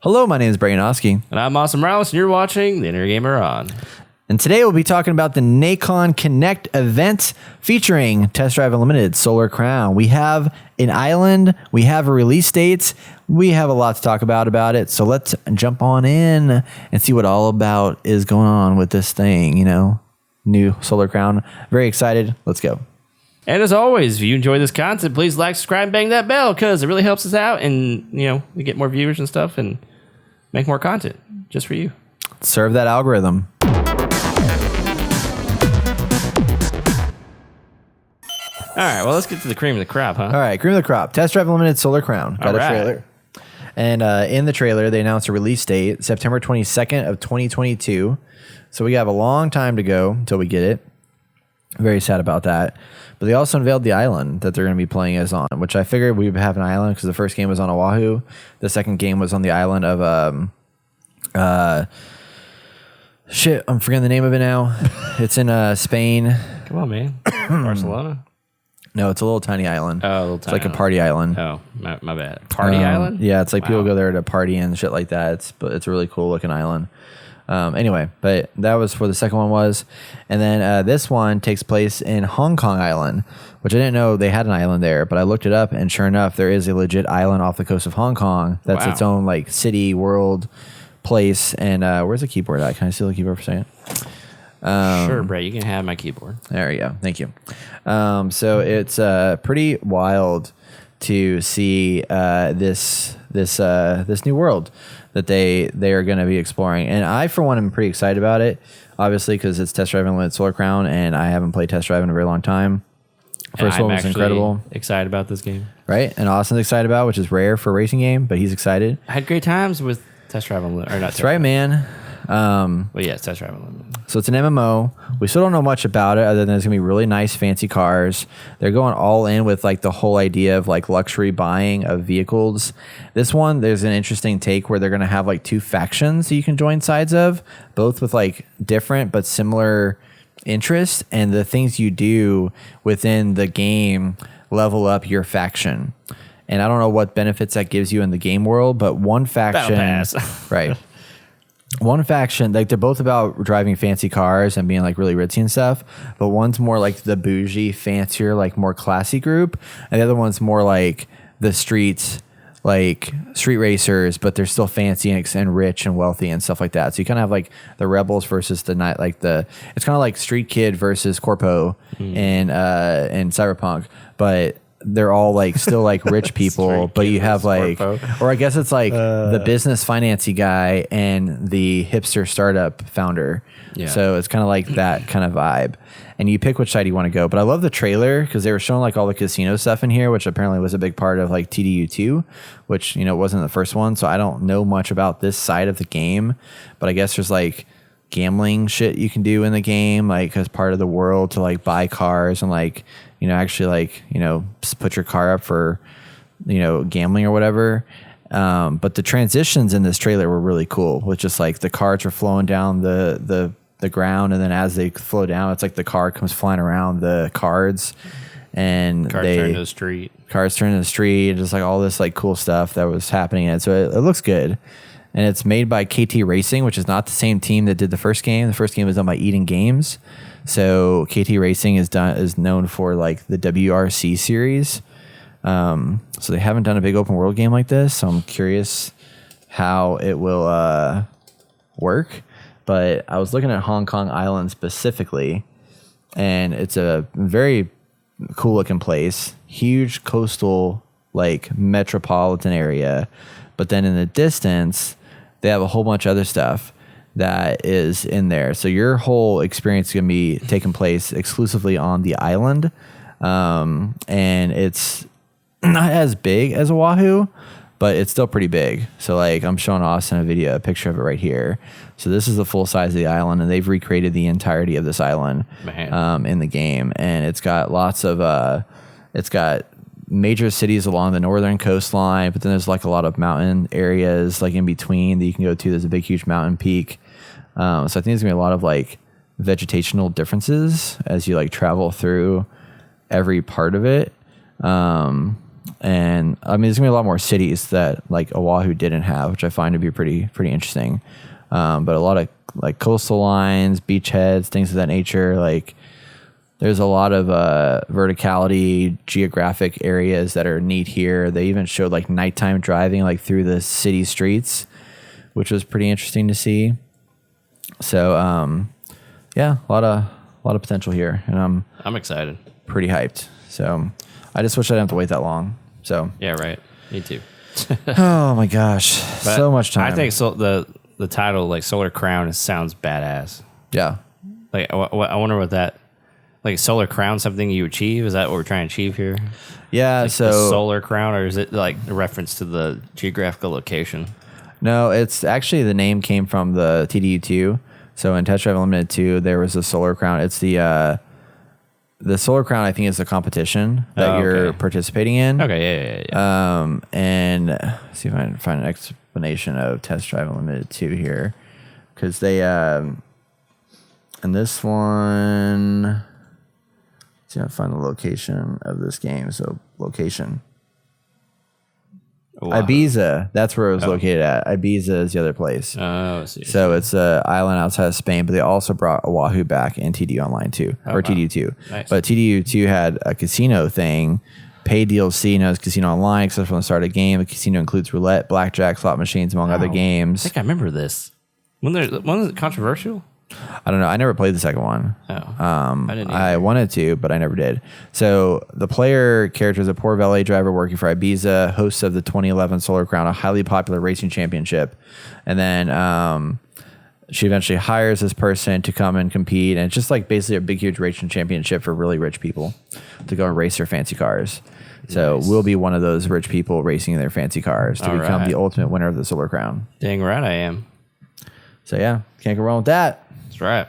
Hello, my name is Brayden Oski. And I'm Austin Morales, and you're watching The Inner Gamer On. And today we'll be talking about the Nacon Connect event featuring Test Drive Unlimited Solar Crown. We have an island, we have a release date, we have a lot to talk about it. So let's jump on in and see what all about is going on with this thing, new Solar Crown. Very excited. Let's go. And as always, if you enjoy this content, please like, subscribe, and bang that bell because it really helps us out and, we get more viewers and stuff and make more content just for you. Serve that algorithm. All right, well, let's get to the cream of the crop, huh? All right, cream of the crop. Test Drive Unlimited Solar Crown. Got a trailer. And in the trailer, they announced a release date, September 22nd of 2022. So we have a long time to go until we get it. Very sad about that. But they also unveiled the island that they're going to be playing as on, which I figured we would have an island because the first game was on Oahu. The second game was on the island of... shit, I'm forgetting the name of it now. It's in Spain. Come on, man. Barcelona? No, it's a little tiny island. Oh, a little It's like a party island. Oh, my bad. Party island? Yeah, it's like people go there to party and shit like that. It's a really cool looking island. Anyway, but that was where the second one was. And then this one takes place in Hong Kong Island, which I didn't know they had an island there, but I looked it up and sure enough, there is a legit island off the coast of Hong Kong. That's its own like city, world, place. And where's the keyboard at? Can I steal the keyboard for a second? Sure, Brett, you can have my keyboard. There we go. Thank you. So it's pretty wild to see this new world that they are going to be exploring, and I for one am pretty excited about it. Obviously, because it's Test Drive Unlimited Solar Crown, and I haven't played Test Drive in a very long time. First one was incredible. Excited about this game, right? And Austin's excited about, which is rare for a racing game, but he's excited. I had great times with Test Drive Unlimited, or not? That's right, man. Well, yeah, it's Test Drive Unlimited. So it's an MMO. We still don't know much about it other than there's going to be really nice, fancy cars. They're going all in with like the whole idea of like luxury buying of vehicles. This one, there's an interesting take where they're going to have like two factions that you can join sides of, both with like different but similar interests, and the things you do within the game level up your faction. And I don't know what benefits that gives you in the game world, but one faction... Battle Pass. Right. One faction, like they're both about driving fancy cars and being like really ritzy and stuff, but one's more like the bougie, fancier, like more classy group, and the other one's more like the streets, like street racers, but they're still fancy and rich and wealthy and stuff like that. So you kind of have like the rebels versus the night, like it's kind of like Street Kid versus Corpo in Cyberpunk, but they're all like still like rich people, but you have like, or I guess it's like the business financy guy and the hipster startup founder. Yeah. So it's kind of like that kind of vibe, and you pick which side you want to go. But I love the trailer because they were showing like all the casino stuff in here, which apparently was a big part of like TDU2, which, wasn't the first one. So I don't know much about this side of the game, but I guess there's like gambling shit you can do in the game, like as part of the world to like buy cars and like, actually like, put your car up for, gambling or whatever. But the transitions in this trailer were really cool with just like the carts are flowing down the ground. And then as they flow down, it's like the car comes flying around the cards and cars turn to the street, and just like all this like cool stuff that was happening. And so it looks good. And it's made by KT Racing, which is not the same team that did the first game. The first game was done by Eden Games. So KT Racing is known for like the WRC series. So they haven't done a big open world game like this. So I'm curious how it will work. But I was looking at Hong Kong Island specifically, and it's a very cool looking place. Huge coastal like metropolitan area. But then in the distance, they have a whole bunch of other stuff that is in there. So your whole experience is going to be taking place exclusively on the island. And it's not as big as Oahu, but it's still pretty big. So like I'm showing Austin a picture of it right here. So this is the full size of the island, and they've recreated the entirety of this island in the game. And it's got lots of, it's got major cities along the northern coastline, but then there's like a lot of mountain areas like in between that you can go to. There's a big, huge mountain peak. So I think there's gonna be a lot of like vegetational differences as you like travel through every part of it. And I mean, there's gonna be a lot more cities that like Oahu didn't have, which I find to be pretty interesting. But a lot of like coastal lines, beachheads, things of that nature. Like there's a lot of verticality, geographic areas that are neat here. They even showed like nighttime driving like through the city streets, which was pretty interesting to see. So yeah, a lot of potential here, and I'm excited. Pretty hyped. So I just wish I didn't have to wait that long. So yeah, right. Me too. Oh my gosh, But so much time. I think the title like Solar Crown sounds badass. Yeah. Like I wonder what that like Solar Crown something you achieve, is that what we're trying to achieve here? Yeah. Like so the Solar Crown, or is it like a reference to the geographical location? No, it's actually the name came from the TDU2. So in Test Drive Unlimited 2, there was a Solar Crown. It's the Solar Crown, I think, is the competition that you're participating in. Okay, yeah. And let's see if I can find an explanation of Test Drive Unlimited 2 here. Because they, in this one, let's see if I can find the location of this game. So, location. Wow. Ibiza, that's where it was located at. Ibiza is the other place. Oh, I see. So it's an island outside of Spain, but they also brought Oahu back in TDU Online 2, or TDU2. Nice. But TDU2 had a casino thing, paid DLC, known as Casino Online, except from the start of the game. The casino includes roulette, blackjack, slot machines, among other I games. think I remember this. When was it controversial? I don't know. I never played the second one. I didn't either. I wanted to, but I never did. So the player character is a poor valet driver working for Ibiza, host of the 2011 Solar Crown, a highly popular racing championship. And then she eventually hires this person to come and compete. And it's just like basically a big, huge racing championship for really rich people to go and race their fancy cars. So we'll be one of those rich people racing their fancy cars to become the ultimate winner of the Solar Crown. Dang right I am. So yeah, can't go wrong with that. That's right.